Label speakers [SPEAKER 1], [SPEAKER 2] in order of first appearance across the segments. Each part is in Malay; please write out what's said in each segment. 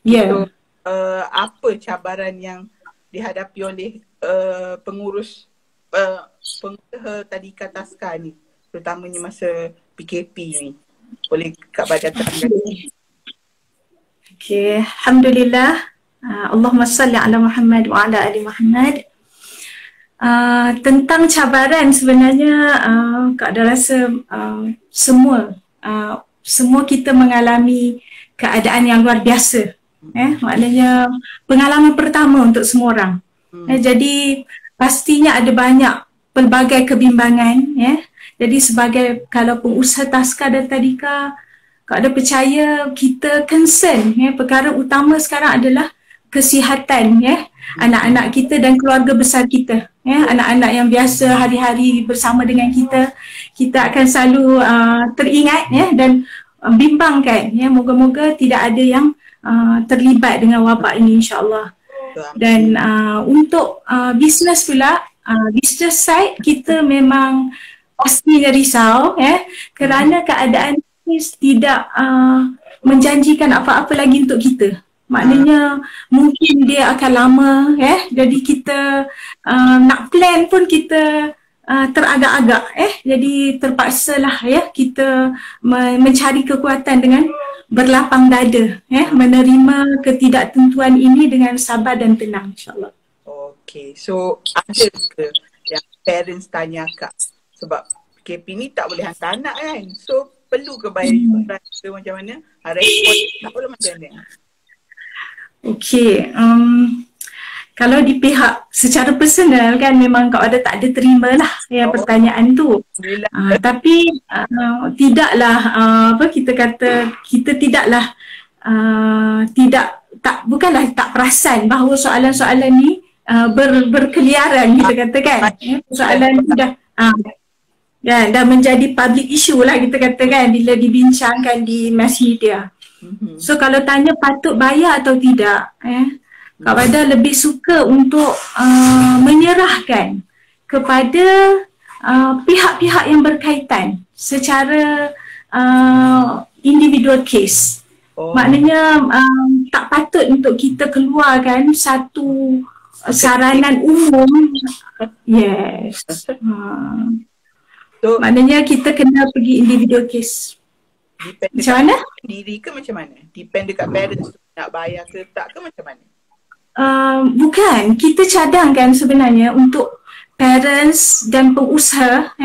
[SPEAKER 1] Ya.
[SPEAKER 2] Apa cabaran yang dihadapi oleh pengurus pengusaha tadika Tasca ni, terutamanya masa PKP ni? Boleh Kak Badia terangkan?
[SPEAKER 1] Okay, Alhamdulillah. Allahumma salli ala Muhammad wa ala ali Muhammad. Tentang cabaran sebenarnya Kak ada rasa semua kita mengalami keadaan yang luar biasa. Maknanya pengalaman pertama untuk semua orang. Jadi pastinya ada banyak pelbagai kebimbangan. Jadi sebagai kalau pengusaha Tasca dan Tadika, Kak ada percaya kita concern. Perkara utama sekarang adalah kesihatan anak-anak kita dan keluarga besar kita. Anak-anak yang biasa hari-hari bersama dengan kita, kita akan selalu teringat dan bimbangkan. Moga-moga tidak ada yang terlibat dengan wabak ini, insya-Allah. Dan untuk bisnes pula, bisnes side kita memang pastinya risau kerana keadaan ini tidak menjanjikan apa-apa lagi untuk kita. Maknanya mungkin dia akan lama jadi kita nak plan pun kita teragak-agak jadi terpaksalah kita mencari kekuatan dengan berlapang dada menerima ketidaktentuan ini dengan sabar dan tenang, insya-Allah.
[SPEAKER 2] Okay, so ada ke yang parents tanya Kak, sebab PKP ni tak boleh hantar anak kan, so perlu ke bayar yuran ke macam mana? Respon tak boleh macam mana?
[SPEAKER 1] Okey, kalau di pihak secara personal kan memang Kak Wada tak ada terima lah pertanyaan tu. Tapi tidaklah kita kata kita tidaklah bukanlah tak perasan bahawa soalan-soalan ni berkeliaran, kita kata kan. Soalan ni dah menjadi public issue lah, kita kata kan, bila dibincangkan di mass media. So kalau tanya patut bayar atau tidak, Kak Wada lebih suka untuk menyerahkan kepada pihak-pihak yang berkaitan secara individual case. Maknanya tak patut untuk kita keluarkan satu saranan umum. Yes. So, maknanya kita kena pergi individual case. Macam mana?
[SPEAKER 2] Diri ke macam mana? Depend dekat parents nak bayar ke tak ke macam mana?
[SPEAKER 1] Bukan, kita cadangkan sebenarnya untuk parents dan pengusaha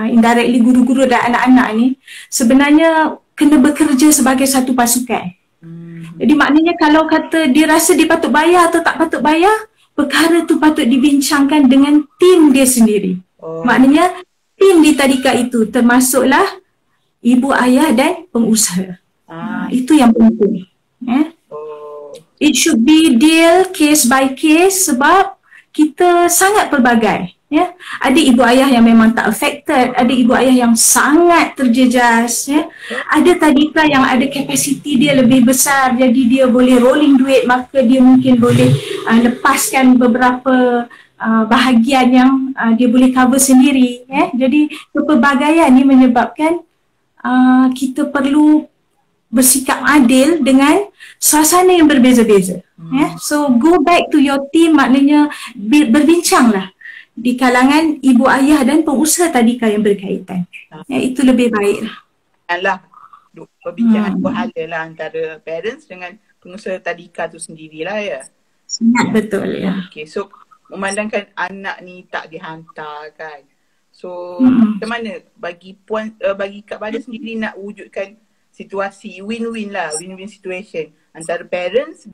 [SPEAKER 1] indirectly guru-guru dan anak-anak ni sebenarnya kena bekerja sebagai satu pasukan. Jadi maknanya kalau kata dia rasa dia patut bayar atau tak patut bayar, perkara tu patut dibincangkan dengan tim dia sendiri. Maknanya tim di tadika itu termasuklah ibu, ayah dan pengusaha. Itu yang penting. It should be deal case by case sebab kita sangat pelbagai. Ada ibu ayah yang memang tak affected, ada ibu ayah yang sangat terjejas. Ada tadika yang ada kapasiti dia lebih besar, jadi dia boleh rolling duit, maka dia mungkin boleh lepaskan beberapa bahagian yang dia boleh cover sendiri. Jadi kepelbagaian ni menyebabkan kita perlu bersikap adil dengan suasana yang berbeza-beza. So go back to your team, maknanya berbincanglah di kalangan ibu ayah dan pengusaha tadika yang berkaitan. Itu lebih baiklah.
[SPEAKER 2] Alah, perbincangan berhala lah antara parents dengan pengusaha tadika tu sendirilah ya.
[SPEAKER 1] Sangat betul ya.
[SPEAKER 2] Okay, so memandangkan anak ni tak dihantar kan. So macam mana bagi Kak Badia sendiri nak wujudkan situasi win-win lah, win-win situation antara parents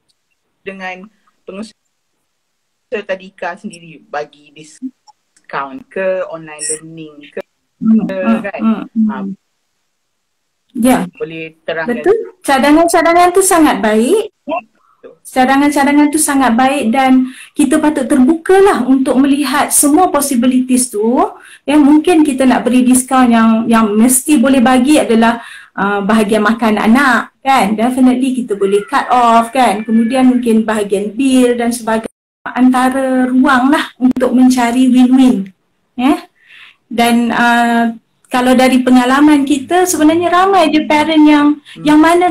[SPEAKER 2] dengan pengusaha tadika sendiri, bagi diskaun ke, online learning ke, kan?
[SPEAKER 1] Ya,
[SPEAKER 2] boleh terangkan.
[SPEAKER 1] Betul, cadangan-cadangan tu sangat baik. Cadangan-cadangan tu sangat baik dan kita patut terbukalah untuk melihat semua possibilities tu. Mungkin kita nak beri diskaun yang mesti boleh bagi adalah bahagian makan anak kan, definitely kita boleh cut off kan. Kemudian mungkin bahagian bil dan sebagainya, antara ruang lah untuk mencari win-win. Dan kalau dari pengalaman kita sebenarnya ramai je parent yang mana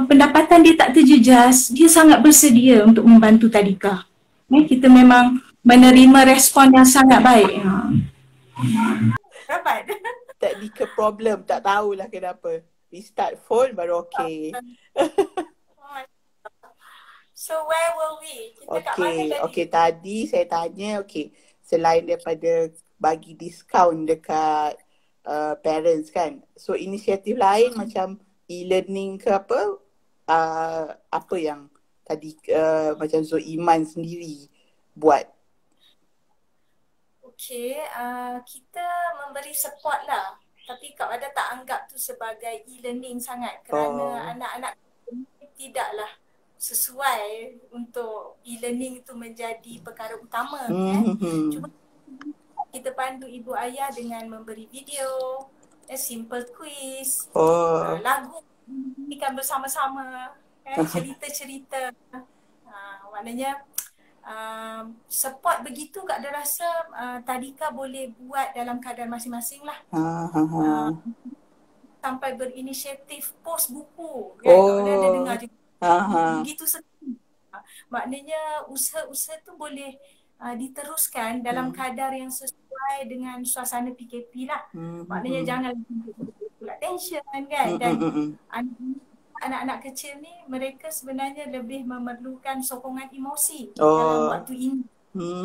[SPEAKER 1] pendapatan dia tak terjejas, dia sangat bersedia untuk membantu tadika. Kita memang menerima respon yang sangat baik.
[SPEAKER 2] Rapat. Technical problem, tak tahulah kenapa. Restart phone baru okay.
[SPEAKER 1] So where were we? Kita kat mana tadi?
[SPEAKER 2] Okay, tadi saya tanya, selain daripada bagi diskaun dekat parents kan, so inisiatif lain macam e-learning ke apa yang tadi macam Iman sendiri buat?
[SPEAKER 1] Kita memberi support lah. Tapi Kak Wada tak anggap tu sebagai e-learning sangat kerana anak-anak tidaklah sesuai untuk e-learning itu menjadi perkara utama. Cuma kita pandu ibu ayah dengan memberi video, simple quiz, lagu nyanyikan bersama-sama, cerita-cerita. Maknanya support begitu Kak Ada rasa tadika boleh buat dalam keadaan masing-masing lah. Sampai berinisiatif post buku kan. Kak Ada dengar juga. Begitu maknanya usaha-usaha tu boleh diteruskan dalam kadar yang sesuai dengan suasana PKP lah. Maknanya jangan pula tension kan. Dan anak-anak kecil ni mereka sebenarnya lebih memerlukan sokongan emosi dalam waktu ini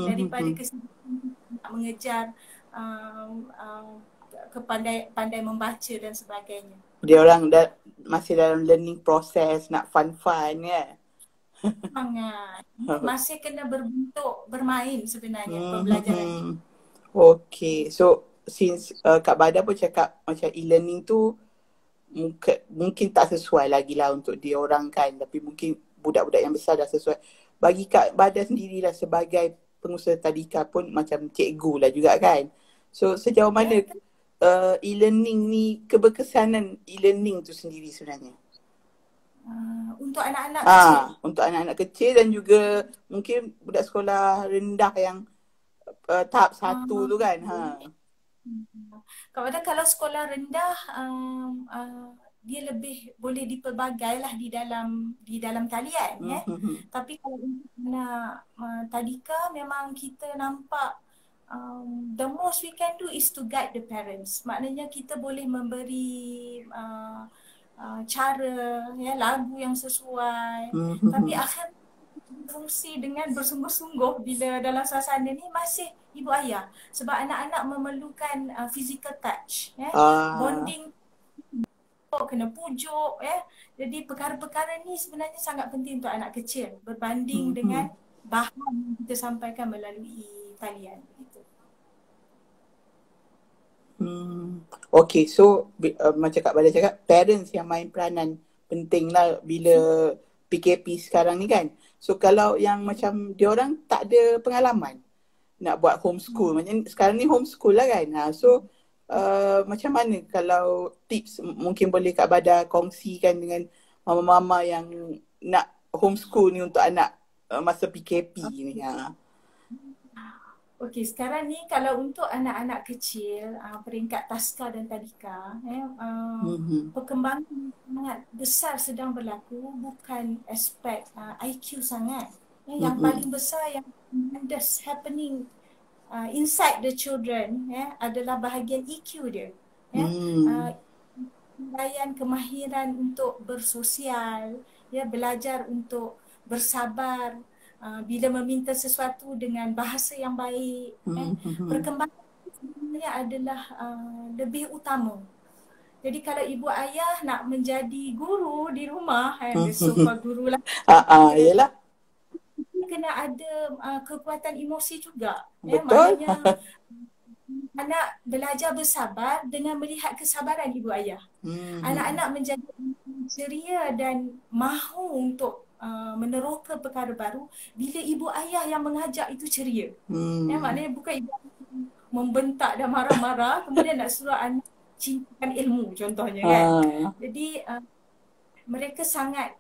[SPEAKER 1] daripada kesibukan mengejar pandai membaca dan sebagainya.
[SPEAKER 2] Dia orang masih dalam learning process, nak fun-fun ya.
[SPEAKER 1] Sangat. Masih kena berbentuk bermain sebenarnya pembelajaran.
[SPEAKER 2] Okay, so since Kak Bada pun cakap macam e-learning tu mungkin tak sesuai lagi lah untuk dia orang kan, tapi mungkin budak-budak yang besar dah sesuai. Bagi Kak Bada sendirilah sebagai pengusaha tadika pun macam cikgu lah juga kan. So sejauh mana e-learning ni, keberkesanan e-learning tu sendiri sebenarnya?
[SPEAKER 1] Untuk anak-anak kecil?
[SPEAKER 2] Untuk anak-anak kecil dan juga mungkin budak sekolah rendah yang tahap 1 tu kan.
[SPEAKER 1] Kalau sekolah rendah dia lebih boleh dipelbagai lah di dalam talian Tapi kalau untuk anak tadika memang kita nampak the most we can do is to guide the parents. Maknanya kita boleh memberi cara lagu yang sesuai. Tapi akhir fungsi dengan bersungguh-sungguh bila dalam suasana ni masih ibu ayah, sebab anak-anak memerlukan physical touch, bonding, kena pujuk, jadi perkara-perkara ni sebenarnya sangat penting untuk anak kecil berbanding dengan bahan yang kita sampaikan melalui talian gitu.
[SPEAKER 2] Okay, so macam Kak Bada cakap, parents yang main peranan penting lah bila PKP sekarang ni kan. So kalau yang macam diorang tak ada pengalaman nak buat homeschool, macam sekarang ni homeschool lah kan. So macam mana kalau tips mungkin boleh Kak Bada kongsikan dengan mama-mama yang nak homeschool ni untuk anak masa PKP ni.
[SPEAKER 1] Okey, sekarang ni kalau untuk anak-anak kecil, peringkat taska dan tadika, perkembangan sangat besar sedang berlaku, bukan aspek IQ sangat. Yang paling besar yang that's happening inside the children adalah bahagian EQ dia. Kemahiran untuk bersosial, belajar untuk bersabar, bila meminta sesuatu dengan bahasa yang baik. Perkembangan sebenarnya adalah lebih utama. Jadi kalau ibu ayah nak menjadi guru di rumah, super guru lah.
[SPEAKER 2] Yelah.
[SPEAKER 1] Kena ada kekuatan emosi juga.
[SPEAKER 2] Betul.
[SPEAKER 1] Maknanya anak belajar bersabar dengan melihat kesabaran ibu ayah. Anak-anak menjadi ceria dan mahu untuk meneroka perkara baru bila ibu ayah yang mengajak itu ceria. Maknanya bukan ibu ayah membentak dan marah-marah kemudian nak suruh anak cintakan ilmu contohnya kan. Jadi mereka sangat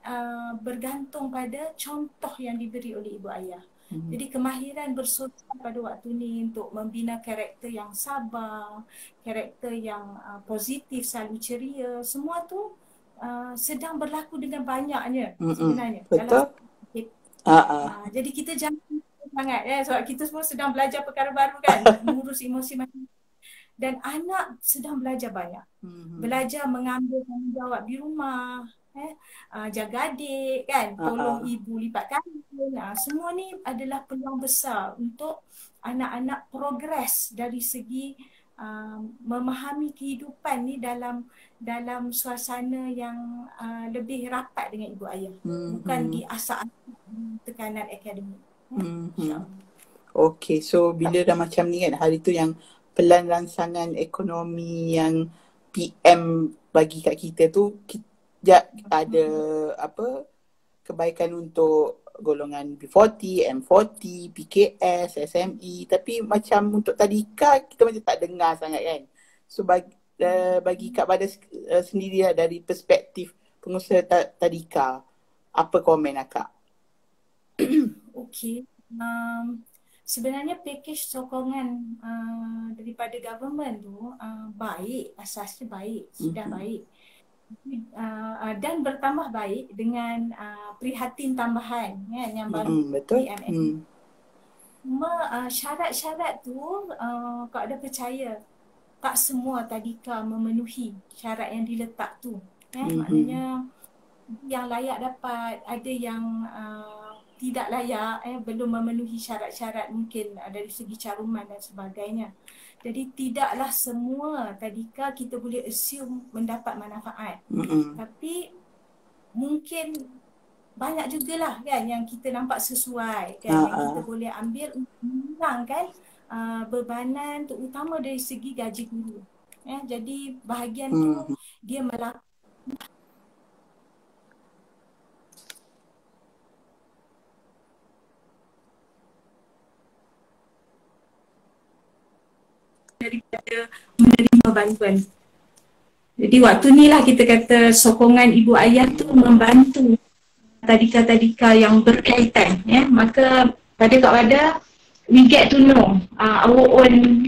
[SPEAKER 1] bergantung pada contoh yang diberi oleh ibu ayah. Jadi kemahiran bersosial pada waktu ni untuk membina karakter yang sabar, karakter yang positif, selalu ceria, semua tu sedang berlaku dengan banyaknya sebenarnya dalam
[SPEAKER 2] Betul.
[SPEAKER 1] jadi kita jangan sangat sebab kita semua sedang belajar perkara baru kan, nak mengurus emosi macam. Dan anak sedang belajar banyak. Belajar mengambil tanggungjawab di rumah, jaga adik kan, tolong ibu lipat kain. Semua ni adalah peluang besar untuk anak-anak progres dari segi memahami kehidupan ni dalam suasana yang lebih rapat dengan ibu ayah. Bukan diasak tekanan akademik.
[SPEAKER 2] Okay, so bila dah macam ni kan, hari tu yang pelan rancangan ekonomi yang PM bagi kat kita tu, ada apa kebaikan untuk golongan B40, M40, PKS, SME, tapi macam untuk tadika kita macam tak dengar sangat kan. So bagi Kak Bada sendiri lah, dari perspektif pengusaha tadika, apa komen Kak?
[SPEAKER 1] Okey. Sebenarnya pakej sokongan daripada government tu baik, asasnya baik, sudah baik. Dan bertambah baik dengan prihatin tambahan kan, yang baru PMS. Cuma syarat-syarat tu Kak Ada percaya tak semua tadika memenuhi syarat yang diletak tu. Maknanya yang layak dapat, ada yang tidak layak, belum memenuhi syarat-syarat mungkin dari segi caruman dan sebagainya. Jadi tidaklah semua tadika kita boleh assume mendapat manfaat. Tapi mungkin banyak jugalah kan yang kita nampak sesuai kan, yang kita boleh ambil untuk mengurangkan bebanan terutama dari segi gaji guru. Jadi bahagian tu dia melakukan daripada menerima bantuan. Jadi waktu ni lah kita kata sokongan ibu ayah tu membantu tadika-tadika yang berkaitan. Maka pada Kak Bada, we get to know our own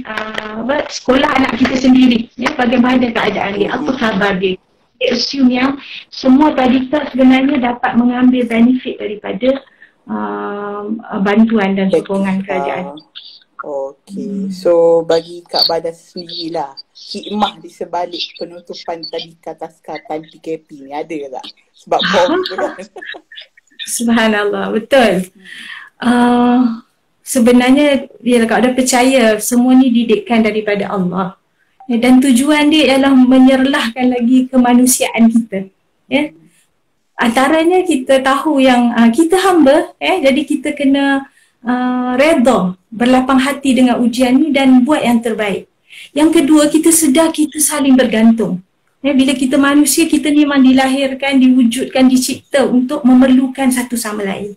[SPEAKER 1] sekolah anak kita sendiri, bagaimana keadaan dia, apa khabar dia. Kita assume yang semua tadika sebenarnya dapat mengambil benefit daripada bantuan dan sokongan kerajaan.
[SPEAKER 2] Okay, so bagi Kak Bada sendirilah, hikmah di sebalik penutupan tadika taskatan PKP ni ada tak? Sebab COVID kan?
[SPEAKER 1] Subhanallah, betul. Sebenarnya dia Kak Bada percaya semua ni didikan daripada Allah. Dan tujuan dia ialah menyerlahkan lagi kemanusiaan kita. Antaranya kita tahu yang kita hamba, jadi kita kena redha, berlapang hati dengan ujian ni dan buat yang terbaik. Yang kedua, kita sedar kita saling bergantung. Bila kita manusia, kita ni memang dilahirkan, diwujudkan, dicipta untuk memerlukan satu sama lain.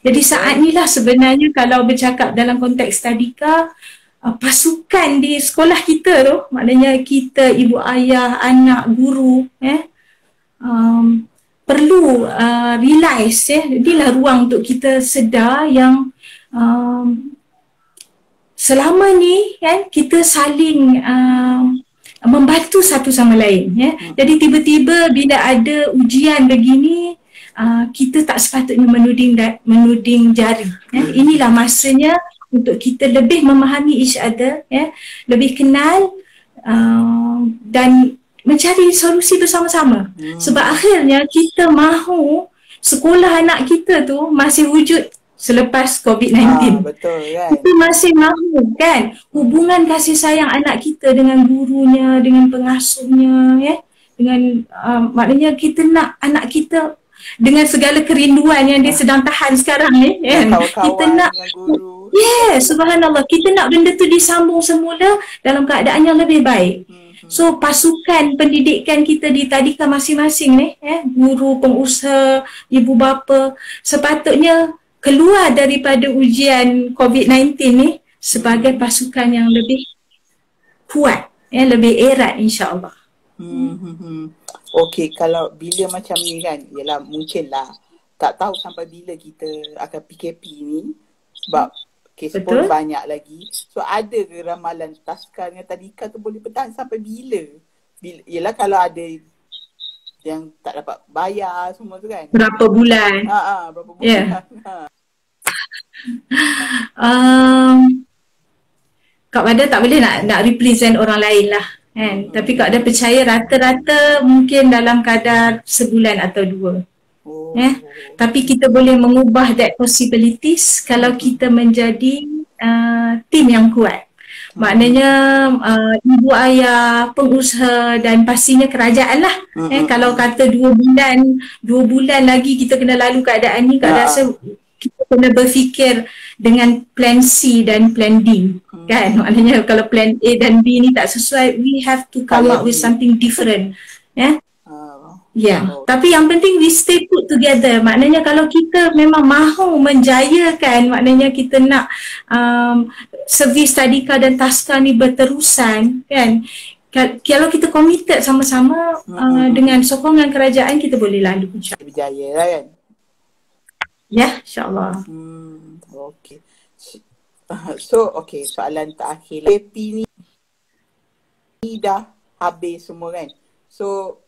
[SPEAKER 1] Jadi saat inilah sebenarnya kalau bercakap dalam konteks tadika, pasukan di sekolah kita tu, maknanya kita, ibu ayah, anak, guru, perlu realize, jadilah ruang untuk kita sedar yang selama ni kan kita saling membantu satu sama lain. Jadi tiba-tiba bila ada ujian begini, kita tak sepatutnya menuding jari. Inilah masanya untuk kita lebih memahami each other, lebih kenal dan mencari solusi bersama-sama. Sebab akhirnya kita mahu sekolah anak kita tu masih wujud selepas COVID-19.
[SPEAKER 2] Betul kan?
[SPEAKER 1] Kita masih mahu kan hubungan kasih sayang anak kita dengan gurunya, dengan pengasuhnya, dengan maknanya kita nak anak kita dengan segala kerinduan yang dia sedang tahan sekarang ni, kita nak
[SPEAKER 2] guru.
[SPEAKER 1] Subhanallah, kita nak benda tu disambung semula dalam keadaan yang lebih baik. So pasukan pendidikan kita di tadika masing-masing ni, guru, pengusaha, ibu bapa, sepatutnya keluar daripada ujian COVID-19 ni sebagai pasukan yang lebih kuat, lebih erat insya-Allah.
[SPEAKER 2] Okey, kalau bila macam ni kan, ialah mungkinlah tak tahu sampai bila kita akan PKP ni. Sebab kes
[SPEAKER 1] Betul.
[SPEAKER 2] pun banyak lagi. So ada ke ramalan Taska dengan Tadika tu boleh bertahan sampai bila? Yelah kalau ada yang tak dapat bayar semua tu kan.
[SPEAKER 1] Berapa bulan?
[SPEAKER 2] Berapa bulan.
[SPEAKER 1] Yeah. Kak Wada tak boleh nak represent orang lain lah kan. Tapi Kak Wada percaya rata-rata mungkin dalam kadar sebulan atau 2. Tapi kita boleh mengubah that possibilities kalau kita menjadi tim yang kuat. Maknanya ibu ayah, pengusaha dan pastinya kerajaan lah. Kalau kata 2 bulan lagi kita kena lalu keadaan ni, Kak rasa kita kena berfikir dengan plan C dan plan D kan. Maknanya kalau plan A dan B ni tak sesuai, we have to come up with something different. Tapi yang penting we stay put together. Maknanya kalau kita memang mahu menjayakan, maknanya kita nak servis Tadika dan Taska ni berterusan kan. Kalau kita committed sama-sama dengan sokongan kerajaan, kita boleh lalu insya-Allah.
[SPEAKER 2] Berjaya lah kan.
[SPEAKER 1] Ya, insya-Allah.
[SPEAKER 2] Okay. So, okay, soalan terakhir. PAP ni dah habis semua kan. So,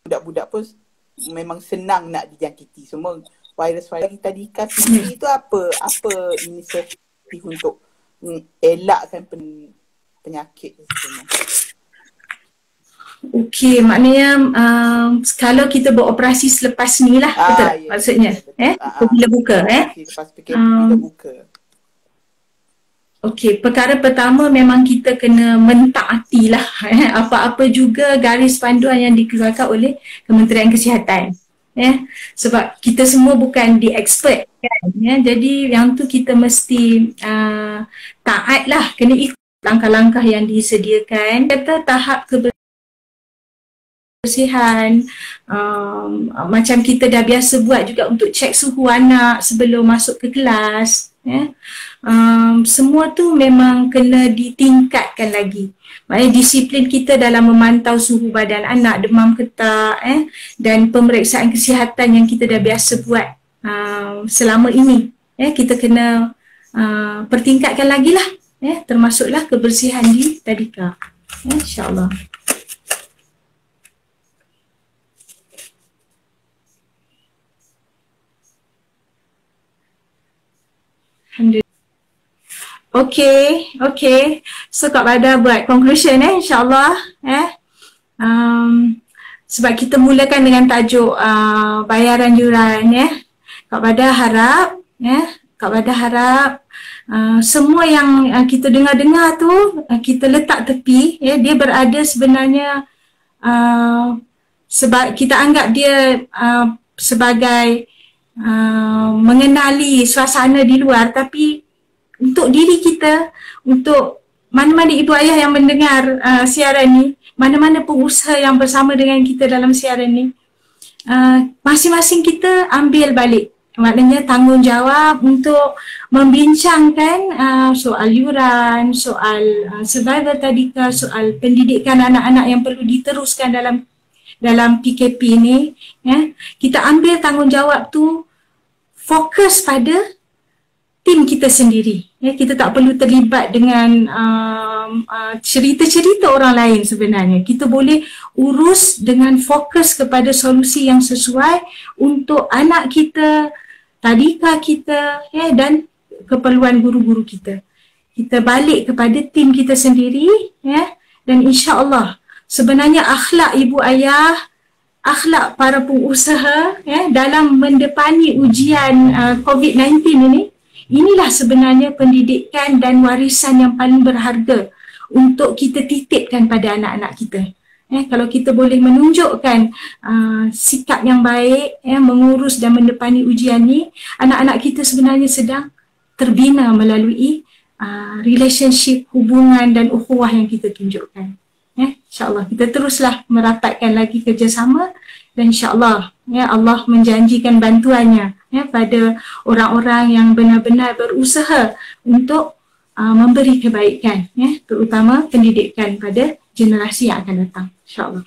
[SPEAKER 2] budak-budak pun memang senang nak dijangkiti semua. Virus-virus Tadika sendiri tu apa inisiatif untuk elakkan penyakit sebenarnya? Okey, maknanya kalau kita beroperasi selepas ni lah, betul maksudnya? Bila buka, Lepas PKP bila buka. Okey, perkara pertama memang kita kena mentaatilah apa-apa juga garis panduan yang dikeluarkan oleh Kementerian Kesihatan. Sebab kita semua bukan di expert kan, jadi yang tu kita mesti taatlah, kena ikut langkah-langkah yang disediakan. Kata tahap kebersihan, macam kita dah biasa buat juga untuk cek suhu anak sebelum masuk ke kelas. Semua tu memang kena ditingkatkan lagi. Maknanya disiplin kita dalam memantau suhu badan anak, demam ke tak, dan pemeriksaan kesihatan yang kita dah biasa buat selama ini, kita kena pertingkatkan lagi lah, termasuklah kebersihan di Tadika, insyaAllah. Alhamdulillah. Okay. So Kak Wada buat conclusion insyaAllah. Sebab kita mulakan dengan tajuk bayaran yuran. Kak Wada harap semua yang kita dengar-dengar tu kita letak tepi. Dia berada sebenarnya sebab kita anggap dia sebagai mengenali suasana di luar, tapi untuk diri kita, untuk mana-mana ibu ayah yang mendengar siaran ni, mana-mana pengusaha yang bersama dengan kita dalam siaran ni, masing-masing kita ambil balik, maknanya tanggungjawab untuk membincangkan soal yuran, soal survival Tadika, soal pendidikan anak-anak yang perlu diteruskan dalam PKP ni. Kita ambil tanggungjawab tu, fokus pada tim kita sendiri. Kita tak perlu terlibat dengan cerita-cerita orang lain sebenarnya. Kita boleh urus dengan fokus kepada solusi yang sesuai untuk anak kita, Tadika kita, dan keperluan guru-guru kita. Kita balik kepada tim kita sendiri, dan insya-Allah sebenarnya akhlak ibu ayah, akhlak para pengusaha dalam mendepani ujian COVID-19 ini, inilah sebenarnya pendidikan dan warisan yang paling berharga untuk kita titipkan pada anak-anak kita. Kalau kita boleh menunjukkan sikap yang baik, mengurus dan mendepani ujian ni, anak-anak kita sebenarnya sedang terbina melalui relationship, hubungan dan ukhuwah yang kita tunjukkan. InsyaAllah kita teruslah merapatkan lagi kerjasama, dan insyaAllah Allah menjanjikan bantuannya pada orang-orang yang benar-benar berusaha untuk memberi kebaikan, terutama pendidikan pada generasi yang akan datang, insyaAllah.